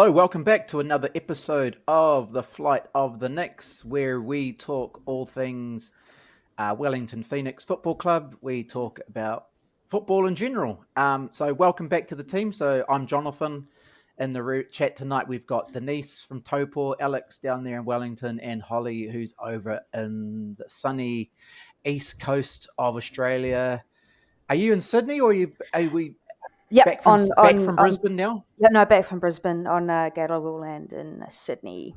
Hello, welcome back to another episode of The Flight of the Knicks, where we talk all things Wellington Phoenix Football Club. We talk about football in general. So welcome back to the team. So I'm Jonathan. In the chat tonight, we've got Denise from Taupo, Alex down there in Wellington, and Holly, who's over in the sunny east coast of Australia. Are you in Sydney, or are we back from Brisbane now? Yeah, no, back from Brisbane on Gadigal land in Sydney.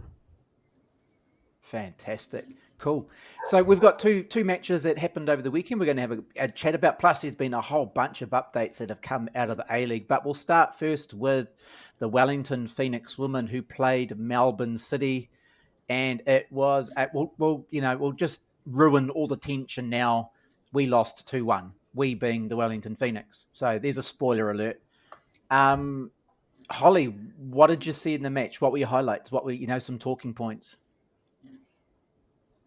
Fantastic. Cool. So we've got two matches that happened over the weekend. We're going to have a chat about. Plus, there's been a whole bunch of updates that have come out of the A-League. But we'll start first with the Wellington Phoenix women who played Melbourne City. And it was, we'll just ruin all the tension now. We lost 2-1, we being the Wellington Phoenix. So there's a spoiler alert. Holly, what did you see in the match? What were your highlights? What were, some talking points?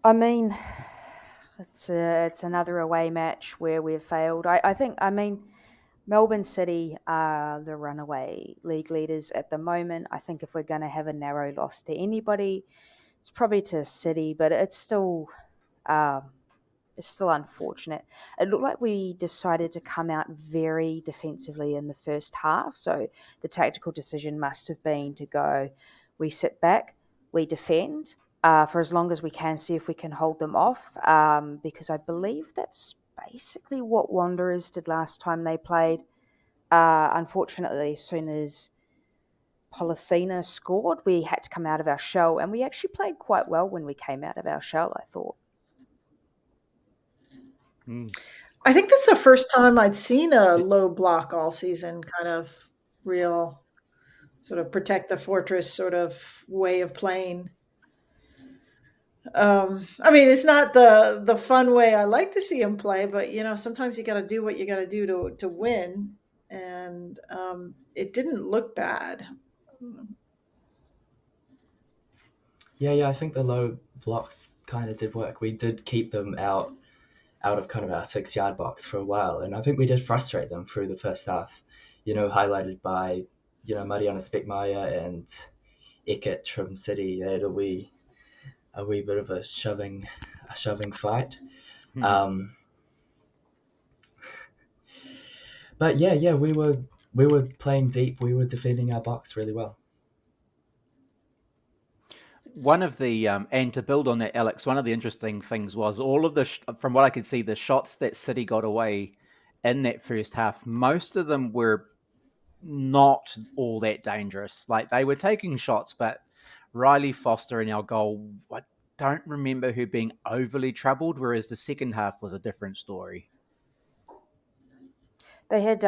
I mean, it's another away match where we've failed. I think, Melbourne City are the runaway league leaders at the moment. I think if we're going to have a narrow loss to anybody, it's probably to City, but it's still unfortunate. It looked like we decided to come out very defensively in the first half. So the tactical decision must have been to go, we sit back, we defend for as long as we can, see if we can hold them off. Because I believe that's basically what Wanderers did last time they played. Unfortunately, as soon as Policina scored, we had to come out of our shell, and we actually played quite well when we came out of our shell, I thought. I think that's the first time I'd seen a low block all season, kind of real sort of protect the fortress sort of way of playing. It's not the fun way I like to see him play, but sometimes you got to do what you got to do to win, and it didn't look bad. Yeah, I think the low blocks kind of did work. We did keep them out of kind of our 6-yard box for a while, and I think we did frustrate them through the first half. Highlighted by Mariana Speckmeyer and Eckert from City. They had a wee bit of a shoving fight. But yeah, we were playing deep. We were defending our box really well. One of the and to build on that, Alex, one of the interesting things was all of the from what I could see, the shots that City got away in that first half, most of them were not all that dangerous. Like, they were taking shots, but Riley Foster in our goal, I don't remember her being overly troubled, whereas the second half was a different story. They had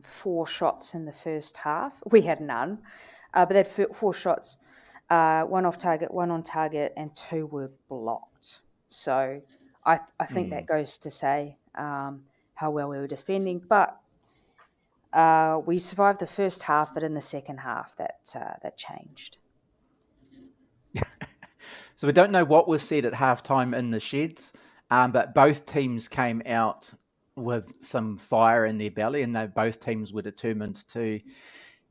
4 shots in the first half. We had none, but they had 4 shots. 1 off target, 1 on target, and 2 were blocked. So I think that goes to say how well we were defending. But we survived the first half, but in the second half that changed. So we don't know what was said at halftime in the sheds, but both teams came out with some fire in their belly, and both teams were determined to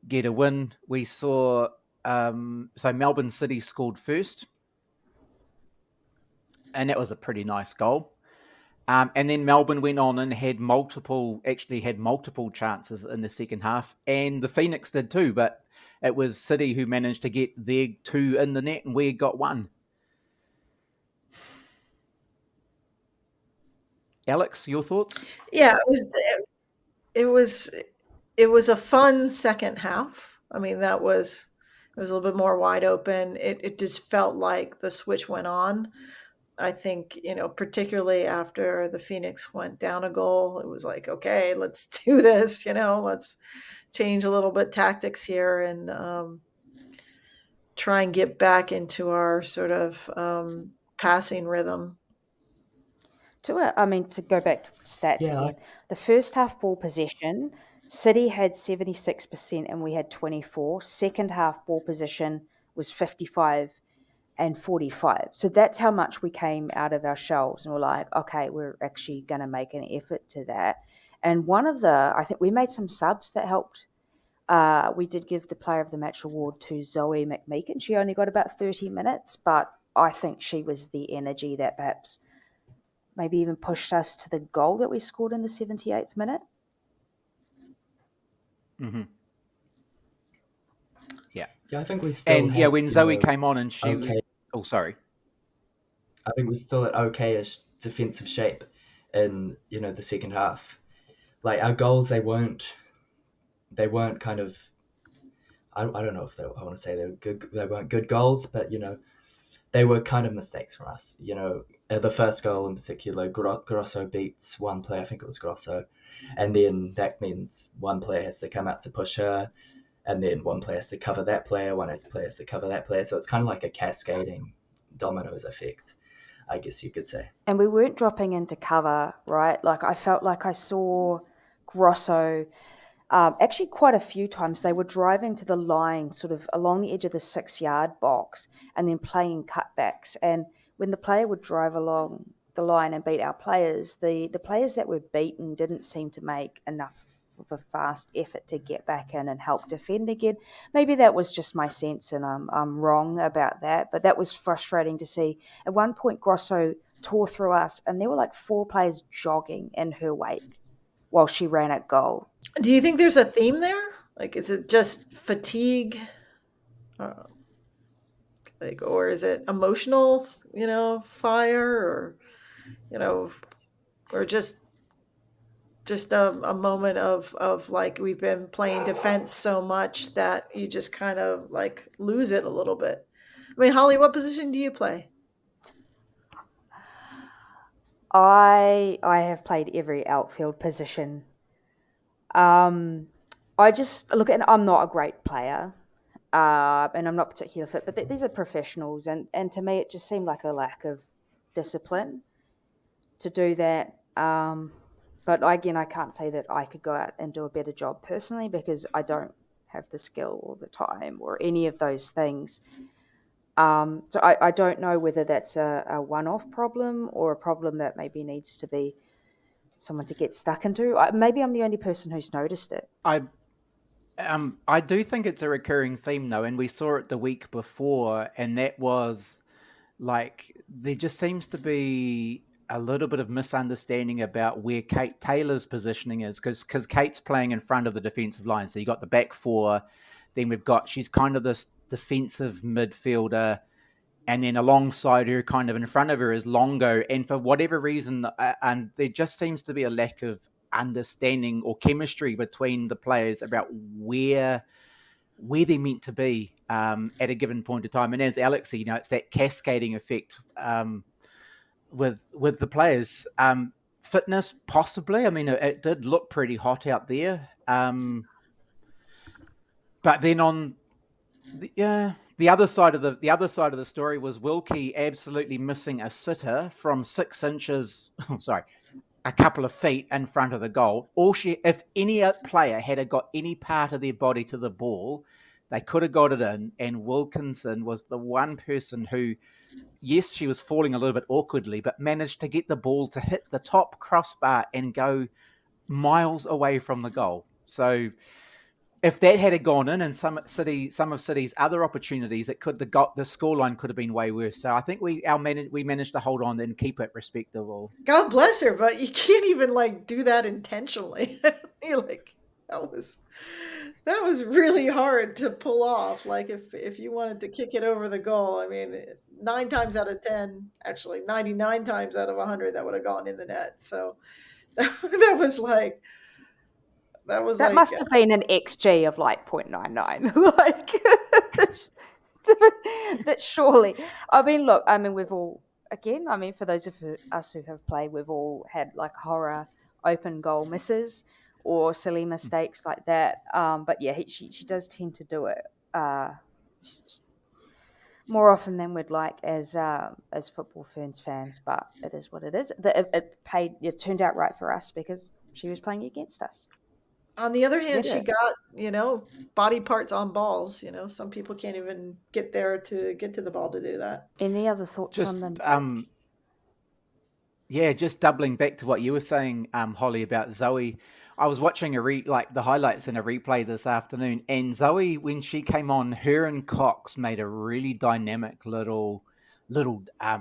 get a win. We saw so Melbourne City scored first, and that was a pretty nice goal. And then Melbourne went on and had multiple chances in the second half, and the Phoenix did too, but it was City who managed to get their 2 in the net, and we got 1. Alex, your thoughts? Yeah, it was a fun second half. It was a little bit more wide open. It just felt like the switch went on. I think, particularly after the Phoenix went down a goal, it was like, okay, let's do this, let's change a little bit tactics here and try and get back into our sort of passing rhythm. To go back to stats again, the first half ball possession, City had 76% and we had 24%. Second half ball position was 55 and 45. So that's how much we came out of our shells, and we're like, okay, we're actually going to make an effort to that. And I think we made some subs that helped We did give the Player of the Match award to Zoe McMeekin. She only got about 30 minutes, but I think she was the energy that perhaps maybe even pushed us to the goal that we scored in the 78th minute. Mm-hmm. Yeah. Yeah, I think we still And had, when Zoe came on and she... okay. Oh, sorry. I think we're still at okay-ish defensive shape in, the second half. Like, our goals, they weren't kind of, I don't know if I want to say they were good, they weren't good goals, but, they were kind of mistakes from us. The first goal in particular, Grosso beats one player, I think it was Grosso, and then that means one player has to come out to push her, and then one player has to cover that player, one player has to cover that player. So it's kind of like a cascading dominoes effect, I guess you could say. And we weren't dropping into cover, right? Like, I felt like I saw Grosso actually quite a few times. They were driving to the line sort of along the edge of the 6-yard box and then playing cutbacks. And when the player would drive along the line and beat our players, the players that were beaten didn't seem to make enough of a fast effort to get back in and help defend again. Maybe that was just my sense, and I'm wrong about that, but that was frustrating to see. At one point, Grosso tore through us, and there were like 4 players jogging in her wake while she ran at goal. Do you think there's a theme there? Like, is it just fatigue? Or is it emotional, fire, or just a moment of like, we've been playing defense so much that you just kind of like lose it a little bit. I mean, Holly, what position do you play? I have played every outfield position. I just look at, I'm not a great player, and I'm not particularly fit, but these are professionals, and to me it just seemed like a lack of discipline to do that. But again, I can't say that I could go out and do a better job personally, because I don't have the skill or the time or any of those things. So I don't know whether that's a one-off problem or a problem that maybe needs to be someone to get stuck into. Maybe I'm the only person who's noticed it. I do think it's a recurring theme, though, and we saw it the week before, and that was like, there just seems to be a little bit of misunderstanding about where Kate Taylor's positioning is, because Kate's playing in front of the defensive line. So you got the back 4, then she's kind of this defensive midfielder, and then alongside her, kind of in front of her, is Longo. And for whatever reason, and there just seems to be a lack of understanding or chemistry between the players about where they're meant to be at a given point of time. And as Alex said, it's that cascading effect with the players. Fitness, possibly. I mean, it did look pretty hot out there. But then on the other side of the story was Wilkie absolutely missing a sitter from 6 inches. A couple of feet in front of the goal. If any player had got any part of their body to the ball, they could have got it in. And Wilkinson was the one person who, yes, she was falling a little bit awkwardly, but managed to get the ball to hit the top crossbar and go miles away from the goal. So if that had gone in, and some of City's other opportunities, the scoreline could have been way worse. So I think we managed to hold on and keep it respectable. God bless her, but you can't even like do that intentionally. Like, that was really hard to pull off. Like, if you wanted to kick it over the goal, I mean, 9 times out of 10, actually 99 times out of 100, that would have gone in the net. So that was like. That must have been an XG of like 0.99. Like, that surely. We've all, again, for those of us who have played, we've all had like horror open goal misses or silly mistakes like that. But yeah, she does tend to do it more often than we'd like as Football Ferns fans. But it is what it is. It turned out right for us because she was playing against us. On the other hand, she got, body parts on balls. Some people can't even get there to get to the ball to do that. Any other thoughts on them? Just doubling back to what you were saying, Holly, about Zoe. I was watching the highlights in a replay this afternoon, and Zoe, when she came on, her and Cox made a really dynamic little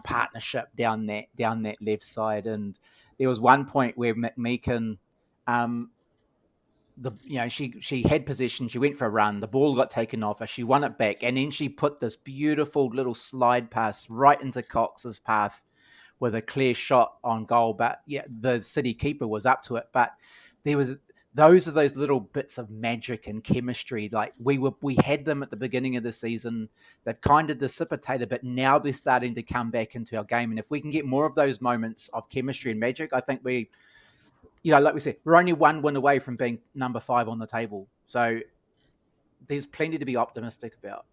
partnership down that left side. And there was one point where McMeekin, she had possession, she went for a run, the ball got taken off her, she won it back, and then she put this beautiful little slide pass right into Cox's path with a clear shot on goal. But yeah, the City keeper was up to it. But those are those little bits of magic and chemistry. Like we had them at the beginning of the season. They've kind of dissipated, but now they're starting to come back into our game. And if we can get more of those moments of chemistry and magic, I think like we said, we're only one win away from being number 5 on the table. So there's plenty to be optimistic about.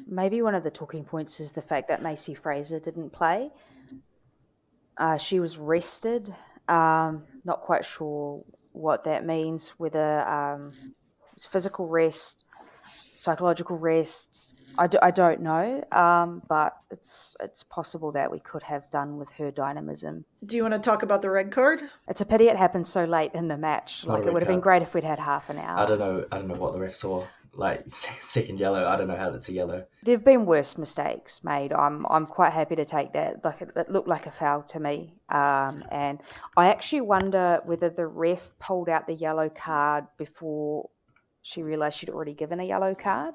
Maybe one of the talking points is the fact that Macy Fraser didn't play. She was rested. Not quite sure what that means, whether it's physical rest, psychological rest. I don't know, but it's possible that we could have done with her dynamism. Do you want to talk about the red card? It's a pity it happened so late in the match. Like, it would have been great if we'd had half an hour. I don't know what the ref saw. Like, second yellow, I don't know how that's a yellow. There've been worse mistakes made. I'm quite happy to take that. Like, it looked like a foul to me. And I actually wonder whether the ref pulled out the yellow card before she realised she'd already given a yellow card.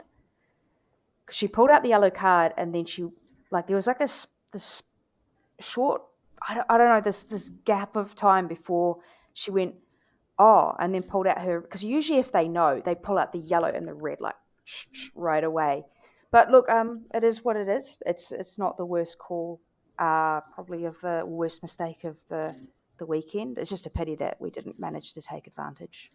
Because she pulled out the yellow card, and then there was like this short, I don't know, this gap of time before she went, oh, and then pulled out her, because usually if they know, they pull out the yellow and the red, like, right away. But look, it is what it is. It's not the worst call, probably of the worst mistake of the weekend. It's just a pity that we didn't manage to take advantage.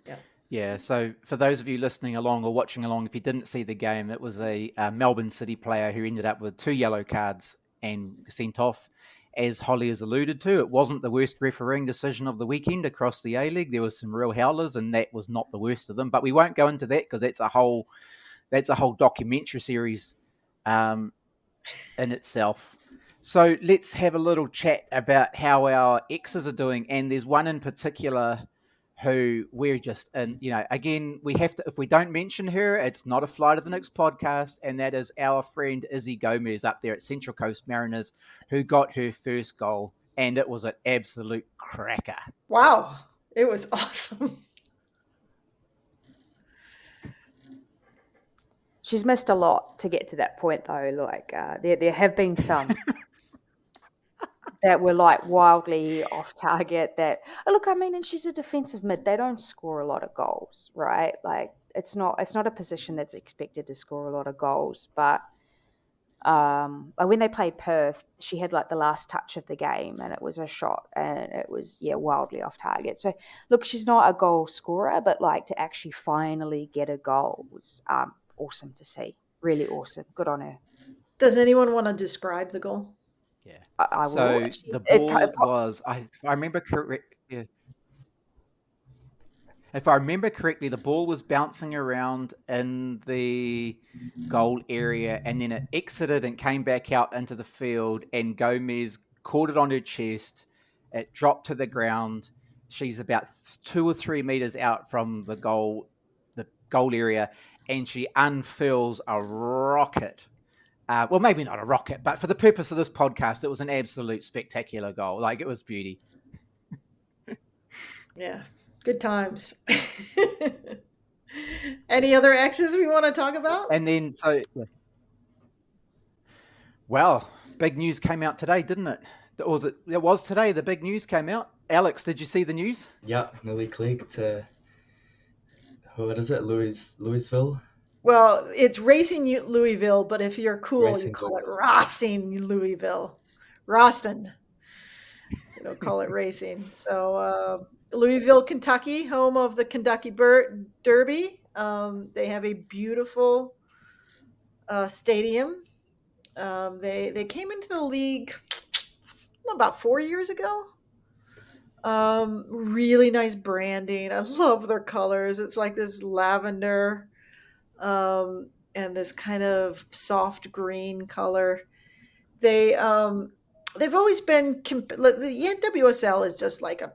Yeah, so for those of you listening along or watching along, if you didn't see the game, it was a Melbourne City player who ended up with 2 yellow cards and sent off. As Holly has alluded to, it wasn't the worst refereeing decision of the weekend across the A-League. There was some real howlers, and that was not the worst of them. But we won't go into that because that's a whole documentary series in itself. So let's have a little chat about how our exes are doing. And there's one in particular who we're just in, again, we have to, if we don't mention her, it's not a Flight of the Next podcast, and that is our friend Izzy Gomez up there at Central Coast Mariners, who got her first goal, and it was an absolute cracker. Wow, it was awesome. She's missed a lot to get to that point, though. Like, there have been some that were like wildly off target. And she's a defensive mid. They don't score a lot of goals, right? Like, it's not a position that's expected to score a lot of goals. But when they played Perth, she had like the last touch of the game, and it was a shot, and it was wildly off target. So look, she's not a goal scorer, but like, to actually finally get a goal was awesome to see. Really awesome. Good on her. Does anyone want to describe the goal? Yeah. I will. So the ball was, if I remember correctly, the ball was bouncing around in the goal area, and then it exited and came back out into the field, and Gomez caught it on her chest. It dropped to the ground. She's about 2 or 3 meters out from the goal area, and she unfurls a rocket. Well, maybe not a rocket, but for the purpose of this podcast, it was an absolute spectacular goal. Like, it was beauty. Yeah, good times. Any other exes we want to talk about? And then, big news came out today, didn't it? It was today the big news came out. Alex, did you see the news? Yeah, Milly Clegg to, what is it, Louisville? Well, it's Racing Louisville, but if you're cool, Racing you call it Racing Louisville. Racing. You don't call it Racing. So Louisville, Kentucky, home of the Kentucky Derby. They have a beautiful stadium. They came into the league about 4 years ago. Really nice branding. I love their colors. It's like this lavender and this kind of soft green color. They've always been, the NWSL is just like a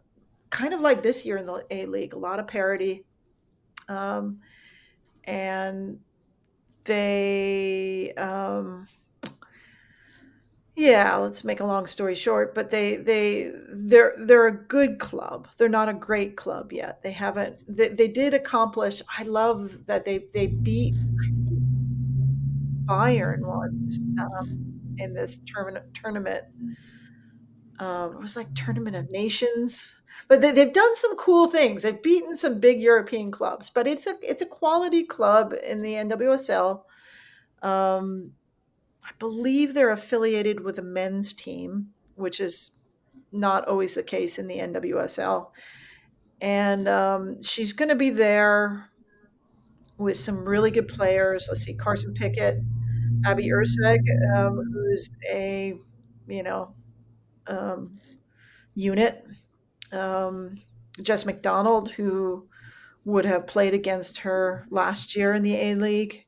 kind of like this year in the A League, a lot of parity. And they, yeah, let's make a long story short, but they're a good club. They're not a great club yet. They haven't. They did accomplish. I love that they beat Bayern once in this tournament. It was like Tournament of Nations, but they've done some cool things. They've beaten some big European clubs, but it's a quality club in the NWSL. I believe they're affiliated with a men's team, which is not always the case in the NWSL. And she's going to be there with some really good players. Let's see, Carson Pickett, Abby Urseg, who's a, you know, unit. Jess McDonald, who would have played against her last year in the A League.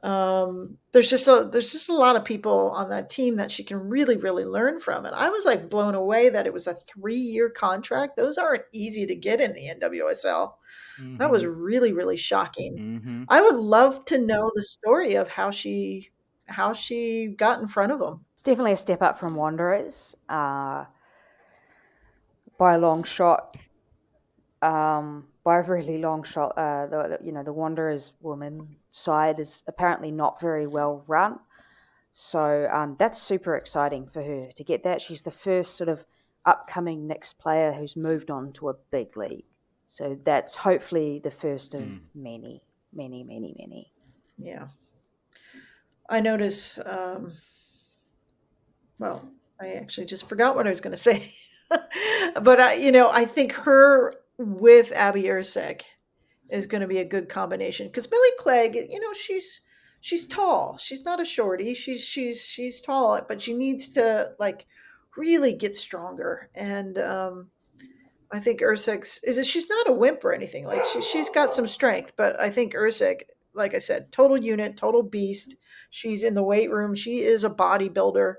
There's just a lot of people on that team that she can really, really learn from. And I was like blown away that it was a 3-year contract. Those aren't easy to get in the NWSL. Mm-hmm. That was really, really shocking. Mm-hmm. I would love to know the story of how she got in front of them. It's definitely a step up from Wanderers by a long shot. By a really long shot, the Wanderers women side is apparently not very well run. So that's super exciting for her to get that. She's the first sort of upcoming next player who's moved on to a big league. So that's hopefully the first of many. Yeah. I notice, well, I actually just forgot what I was going to say. But, I think her with Abby Urseg is going to be a good combination, because Milly Clegg, she's tall. She's not a shorty. She's tall, but she needs to like really get stronger. And I think Urseg's she's not a wimp or anything. Like she's got some strength, but I think Urseg, like I said, total unit, total beast. She's in the weight room. She is a bodybuilder.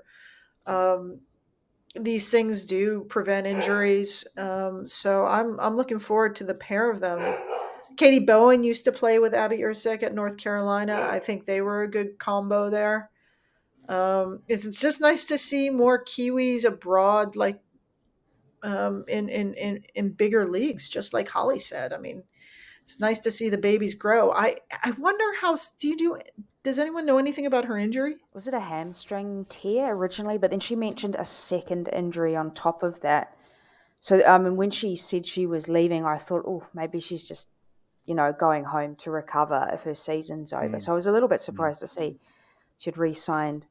These things do prevent injuries. So I'm looking forward to the pair of them. Katie Bowen used to play with Abby Urseg at North Carolina. I think they were a good combo there. It's just nice to see more Kiwis abroad, like in bigger leagues, just like Holly said. I mean, it's nice to see the babies grow. I wonder does anyone know anything about her injury? Was it a hamstring tear originally? But then she mentioned a second injury on top of that. So when she said she was leaving, I thought, oh, maybe she's just, going home to recover if her season's over. So I was a little bit surprised to see she'd re-signed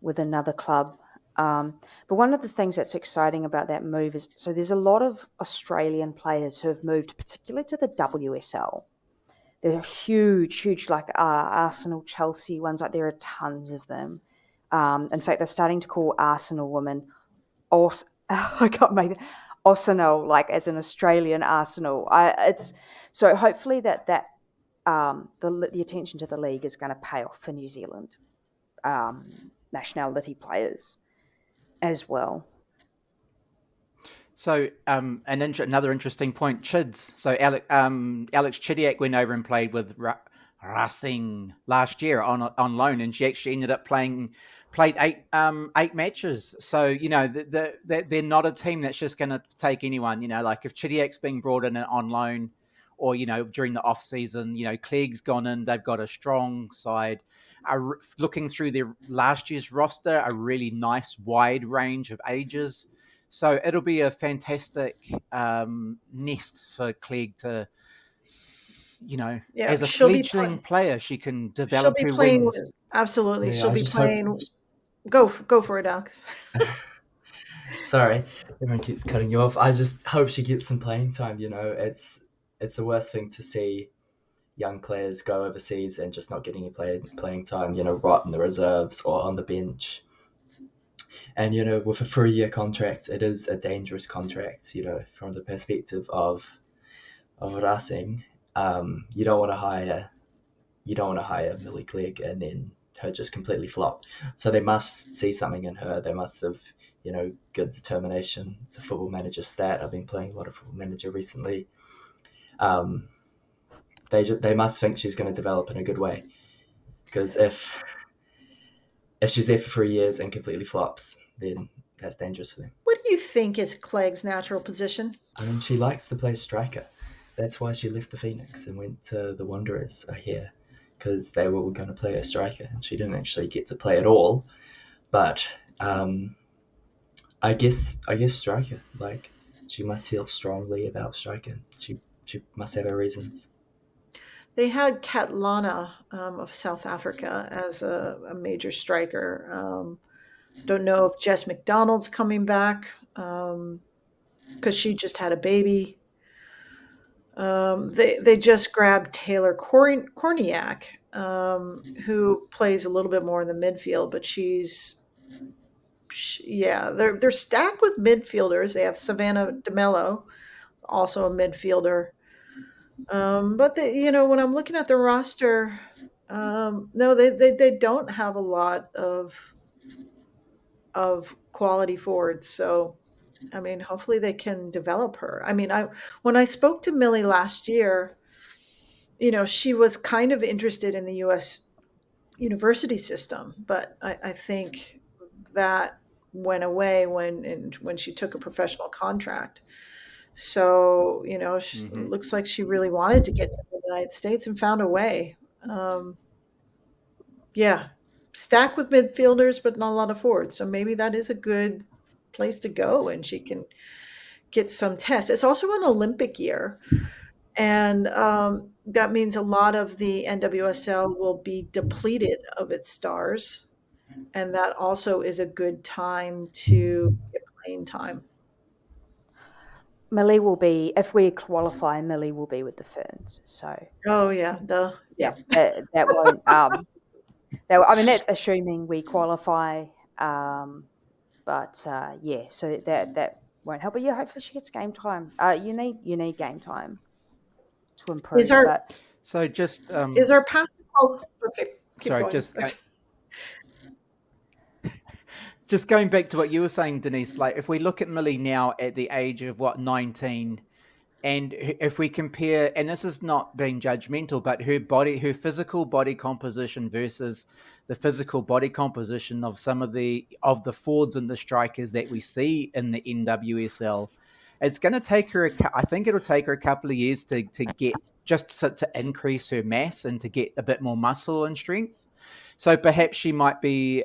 with another club. But one of the things that's exciting about that move is, so there's a lot of Australian players who have moved, particularly to the WSL. They're huge, like Arsenal, Chelsea ones. Like there are tons of them. In fact, they're starting to call Arsenal women I can't make it. Arsenal, like as an Australian Arsenal. So hopefully that the attention to the league is going to pay off for New Zealand nationality players as well. So another interesting point, Chids. So Alex Chidiac went over and played with Racing last year on loan, and she actually ended up played 8 matches. So they're not a team that's just going to take anyone. Like if Chidiac's being brought in on loan, or during the off season, Clegg's gone in. They've got a strong side. Looking through their last year's roster, a really nice wide range of ages. So it'll be a fantastic nest for Clegg to, as a fledgling player, she can develop her wings. Absolutely, she'll be playing. Go for it, Alex. Sorry, everyone keeps cutting you off. I just hope she gets some playing time. It's the worst thing to see young players go overseas and just not getting any playing time. Rot in the reserves or on the bench. And, with a 3-year contract, it is a dangerous contract, from the perspective of Racing. You don't want to hire Milly Clegg and then her just completely flop. So they must see something in her. They must have, good determination. It's a Football Manager stat. I've been playing a lot of Football Manager recently. They must think she's going to develop in a good way, because if she's there for 3 years and completely flops, then that's dangerous for them. What do you think is Clegg's natural position? I mean, she likes to play striker. That's why she left the Phoenix and went to the Wanderers, I hear, because they were all going to play a striker, and she didn't actually get to play at all. But I guess striker. Like, she must feel strongly about striker. She must have her reasons. They had Katlana of South Africa as a major striker. Don't know if Jess McDonald's coming back because she just had a baby. They just grabbed Taylor Korniak, who plays a little bit more in the midfield, but they're stacked with midfielders. They have Savannah DeMello, also a midfielder. But when I'm looking at the roster, no, they don't have a lot of quality forwards. So, I mean, hopefully they can develop her. I mean, when I spoke to Milly last year, she was kind of interested in the U.S. university system, but I think that went away when she took a professional contract. So, looks like she really wanted to get to the United States and found a way. Stacked with midfielders, but not a lot of forwards. So maybe that is a good place to go, and she can get some tests. It's also an Olympic year, and that means a lot of the NWSL will be depleted of its stars, and that also is a good time to get playing time. Milly will be, if we qualify, Milly will be with the Ferns. So. Oh yeah, duh. Yeah, that won't. That's assuming we qualify. But so that won't help. But yeah, hopefully she gets game time. You need game time to improve. Is our path? Oh, okay. Sorry, going. Just going back to what you were saying, Denise. Like, if we look at Milly now at the age of 19, and if we compare, and this is not being judgmental, but her physical body composition versus the physical body composition of some of the forwards and the strikers that we see in the NWSL, it's going to take her. I think it'll take her a couple of years to get to increase her mass and to get a bit more muscle and strength. So perhaps she might be,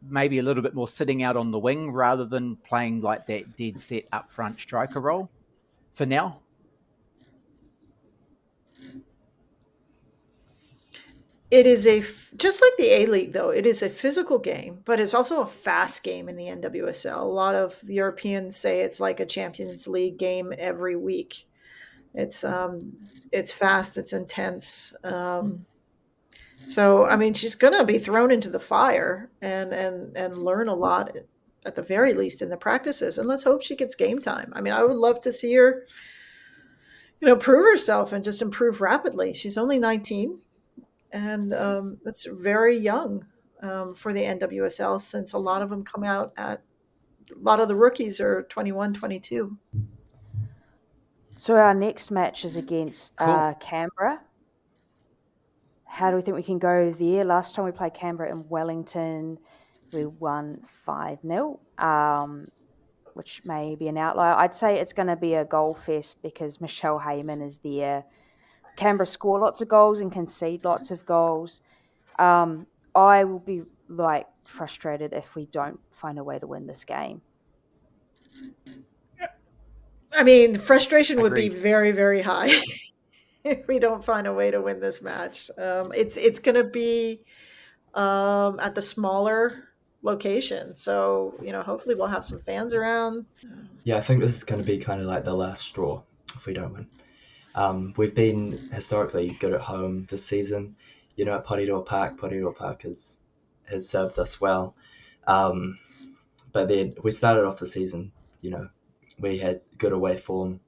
maybe a little bit more sitting out on the wing rather than playing like that dead set up front striker role. For now, it is just like the A-League, though. It is a physical game, but it's also a fast game in the NWSL. A lot of the Europeans say it's like a Champions League game every week. It's fast, it's intense. So, I mean, she's going to be thrown into the fire and learn a lot, at the very least, in the practices. And let's hope she gets game time. I mean, I would love to see her, prove herself and just improve rapidly. She's only 19, and that's very young for the NWSL, since a lot of them come out a lot of the rookies are 21, 22. So our next match is against Canberra. How do we think we can go there? Last time we played Canberra in Wellington, we won 5-0, which may be an outlier. I'd say it's going to be a goal fest because Michelle Heyman is there. Canberra score lots of goals and concede lots of goals. I will be frustrated if we don't find a way to win this game. I mean, the frustration would be very, very high if we don't find a way to win this match. It's going to be at the smaller location, so hopefully we'll have some fans around. Yeah, I think this is going to be kind of like the last straw if we don't win. We've been historically good at home this season. At Porirua Park has served us well. But then we started off the season, we had good away form.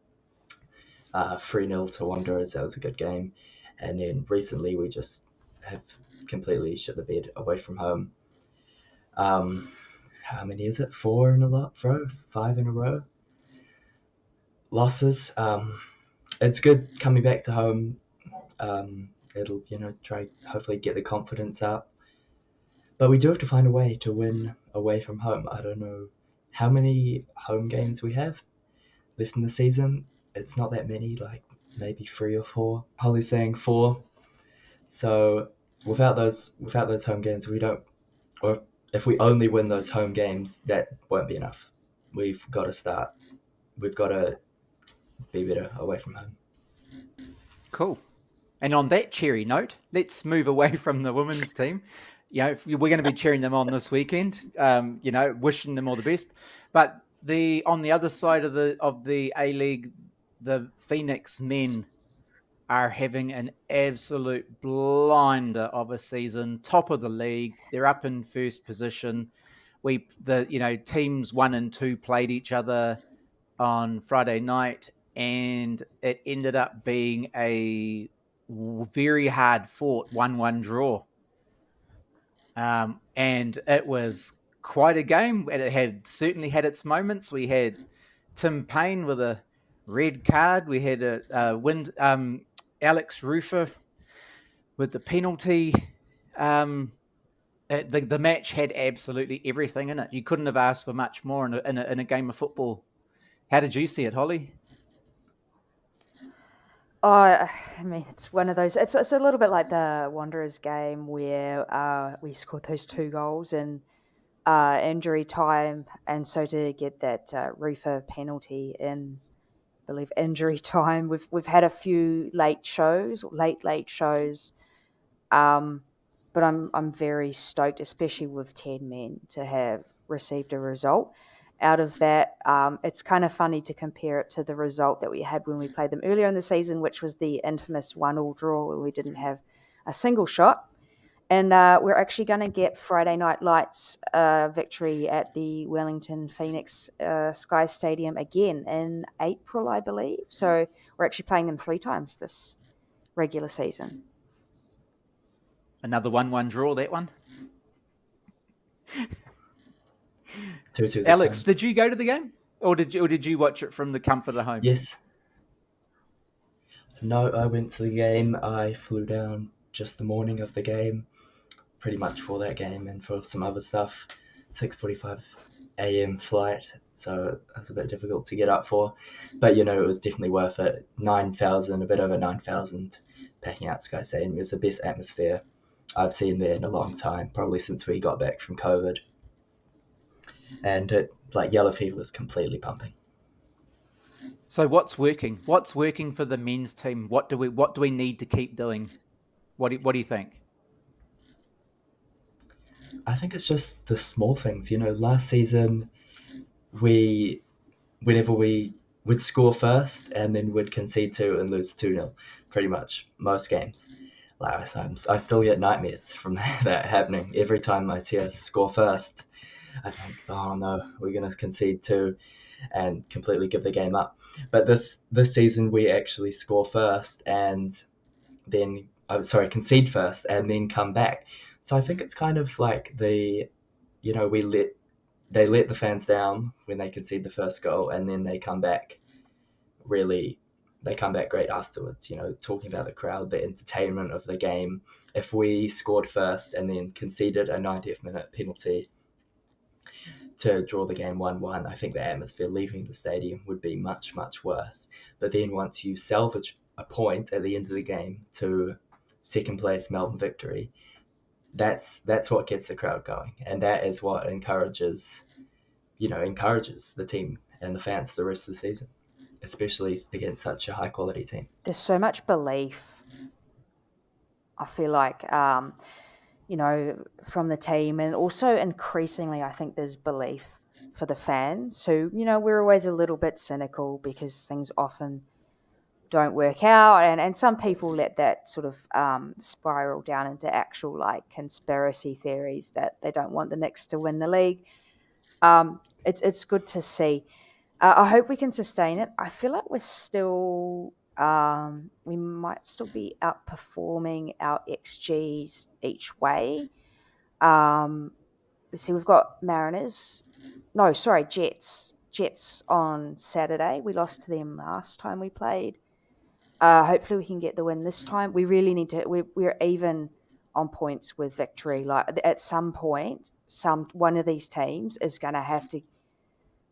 3-0 to Wanderers, that was a good game. And then recently we just have completely shit the bed away from home. how many is it? 4 in a row, 5 in a row losses. It's good coming back to home. It'll try hopefully get the confidence up. But we do have to find a way to win away from home. I don't know how many home games we have left in the season. It's not that many, like maybe 3 or 4. Holly's saying 4. So without those home games, we don't. Or if we only win those home games, that won't be enough. We've got to start. We've got to be better away from home. Cool. And on that cheery note, let's move away from the women's team. We're going to be cheering them on this weekend. Wishing them all the best. But on the other side of the A-League, the Phoenix men are having an absolute blinder of a season. Top of the league, they're up in first position. Teams 1 and 2 played each other on Friday night, and it ended up being a very hard fought 1-1 draw. And it was quite a game, and it certainly had its moments. We had Tim Payne with a red card. We had Alex Rufer with the penalty. The match had absolutely everything in it. You couldn't have asked for much more in a game of football. How did you see it, Holly? Oh, I mean, it's one of those. It's a little bit like the Wanderers game where we scored those 2 goals in injury time, and so to get that Rufer penalty in, I believe, injury time. We've had a few late shows, but I'm very stoked, especially with 10 men, to have received a result out of that. It's kind of funny to compare it to the result that we had when we played them earlier in the season, which was the infamous 1-1 draw where we didn't have a single shot. And we're actually going to get Friday Night Lights victory at the Wellington Phoenix Sky Stadium again in April, I believe. So we're actually playing them 3 times this regular season. Another 1-1 draw, that one. 2-2 Alex, time. did you go to the game, or did you watch it from the comfort of home? Yes. No, I went to the game. I flew down just the morning of the game, pretty much for that game and for some other stuff. 6:45 a.m. flight, so that's a bit difficult to get up for. But it was definitely worth it. 9,000, a bit over 9,000, packing out Sky Stadium. It was the best atmosphere I've seen there in a long time, probably since we got back from COVID. And yellow fever was completely pumping. So what's working? What's working for the men's team? What do we need to keep doing? What do you think? I think it's just the small things. Last season, whenever we would score first and then would concede 2 and lose 2-0, pretty much most games. I still get nightmares from that happening. Every time I see us score first, I think, oh no, we're going to concede 2 and completely give the game up. But this season, we actually score first and then, concede first and then come back. So I think it's kind of like they let the fans down when they concede the first goal, and then they come back great afterwards, talking about the crowd, the entertainment of the game. If we scored first and then conceded a 90th minute penalty to draw the game 1-1, I think the atmosphere leaving the stadium would be much, much worse. But then once you salvage a point at the end of the game to second place Melbourne victory, that's what gets the crowd going, and that is what encourages the team and the fans for the rest of the season, especially against such a high quality team. There's so much belief, I feel like, from the team, and also increasingly I think there's belief for the fans who, we're always a little bit cynical because things often don't work out, and some people let that sort of spiral down into actual conspiracy theories that they don't want the Knicks to win the league. It's good to see. I hope we can sustain it. I feel like we're still we might still be outperforming our XGs each way. let's see, we've got Mariners. No, sorry, Jets. Jets on Saturday. We lost to them last time we played. Hopefully we can get the win this time. We really need to. We're even on points with victory. Like at some point, one of these teams is going to have to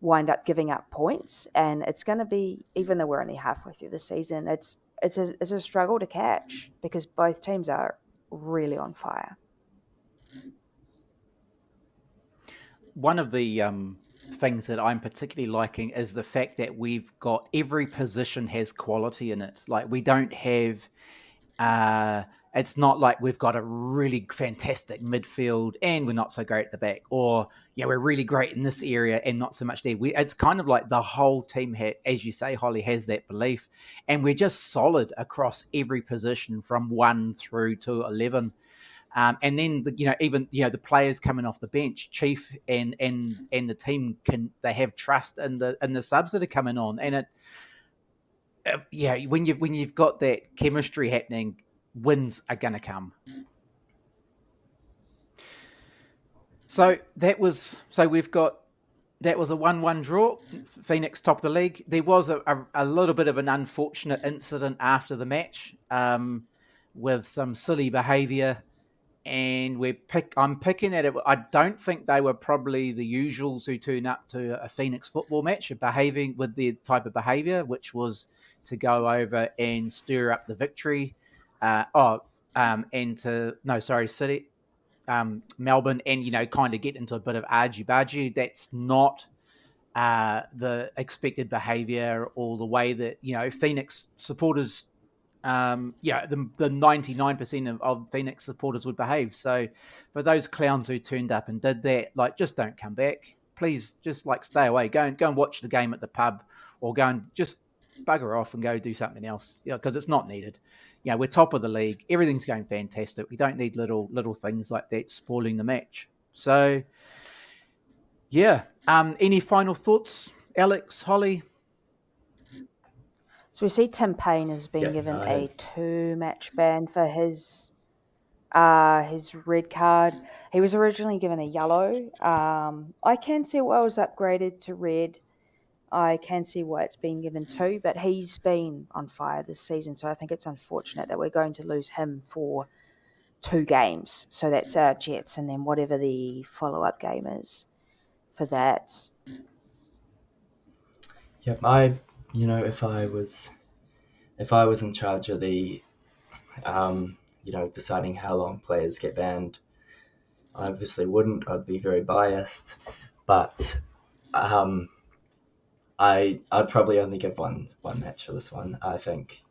wind up giving up points, and it's going to be, even though we're only halfway through the season, it's a struggle to catch because both teams are really on fire. One of the things that I'm particularly liking is the fact that we've got every position has quality in it. Like we don't have, it's not like we've got a really fantastic midfield and we're not so great at the back, or we're really great in this area and not so much there. It's kind of like the whole team, as you say, Holly, has that belief, and we're just solid across every position from 1 through to 11. And then the players coming off the bench, Chief and the team they have trust in the subs that are coming on, and it when you've got that chemistry happening, wins are gonna come. So that was a 1-1 draw. Phoenix top of the league. There was a little bit of an unfortunate incident after the match with some silly behaviour. And I'm picking at it. I don't think they were probably the usuals who turn up to a Phoenix football match behaving with their type of behaviour, which was to go over and stir up the victory. City, Melbourne, and kind of get into a bit of argy-bargy. That's not the expected behaviour or the way that Phoenix supporters. The 99% of Phoenix supporters would behave. So for those clowns who turned up and did that, just don't come back. Please just stay away. Go and watch the game at the pub, or go and just bugger off and go do something else. Because it's not needed. We're top of the league. Everything's going fantastic. We don't need little things like that spoiling the match. So any final thoughts, Alex, Holly? So we see Tim Payne has been given a 2-match ban for his red card. He was originally given a yellow. I can see why it was upgraded to red. I can see why it's been given 2, but he's been on fire this season, so I think it's unfortunate that we're going to lose him for 2 games. So that's our Jets, and then whatever the follow-up game is for that. Yep, if I was in charge of the deciding how long players get banned, I obviously wouldn't. I'd be very biased, but I'd probably only give one match for this one. I think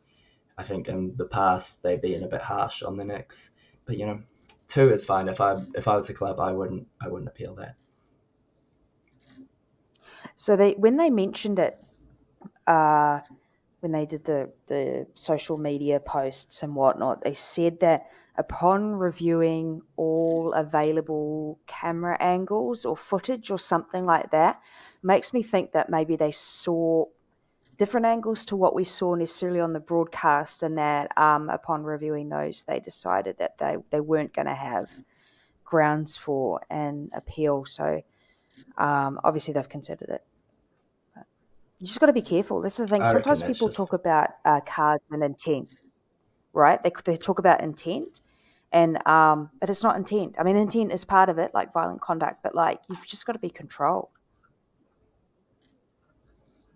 in the past they've been a bit harsh on the Knicks, but 2 is fine. If I was a club, I wouldn't appeal that. So when they mentioned it, when they did the social media posts and whatnot, they said that upon reviewing all available camera angles or footage or something like that, makes me think that maybe they saw different angles to what we saw necessarily on the broadcast, and that upon reviewing those, they decided that they weren't going to have grounds for an appeal. So obviously they've considered it. You just got to be careful. This is the thing. Sometimes people talk about cards and intent, right? They talk about intent, and but it's not intent. I mean, intent is part of it, like violent conduct, but you've just got to be controlled.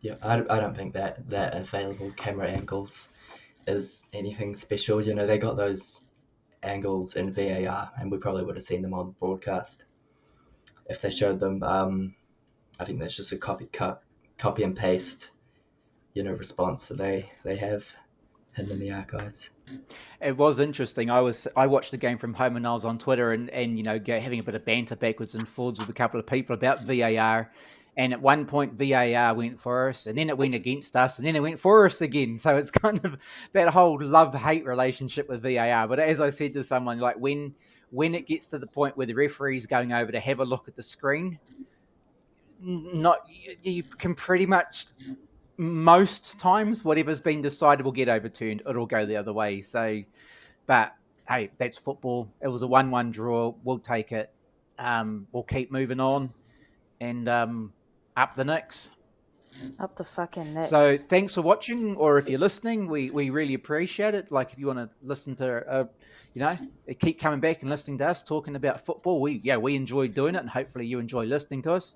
Yeah, I don't think that available camera angles is anything special. They got those angles in VAR, and we probably would have seen them on broadcast if they showed them. I think that's just a copy and paste, response that they have hidden in the archives. It was interesting. I watched the game from home, and I was on Twitter and having a bit of banter backwards and forwards with a couple of people about VAR. And at one point, VAR went for us, and then it went against us, and then it went for us again. So it's kind of that whole love-hate relationship with VAR. But as I said to someone, when it gets to the point where the referee's going over to have a look at the screen, you can pretty much, most times, whatever's been decided will get overturned. It'll go the other way. So, but hey, that's football. It was a 1-1 draw. We'll take it. we'll keep moving on and up the Knicks. Up the fucking Knicks. So thanks for watching, or if you're listening, we really appreciate it. Like if you want to listen to, keep coming back and listening to us talking about football. We enjoy doing it, and hopefully you enjoy listening to us.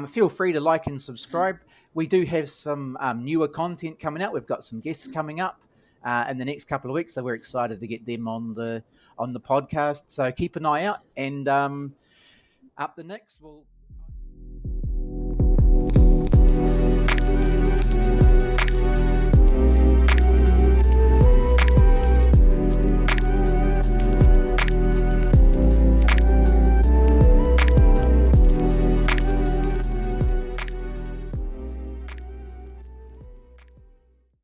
Feel free to like and subscribe. We do have some newer content coming out. We've got some guests coming up in the next couple of weeks, so we're excited to get them on the podcast. So keep an eye out, and up the Knicks. We'll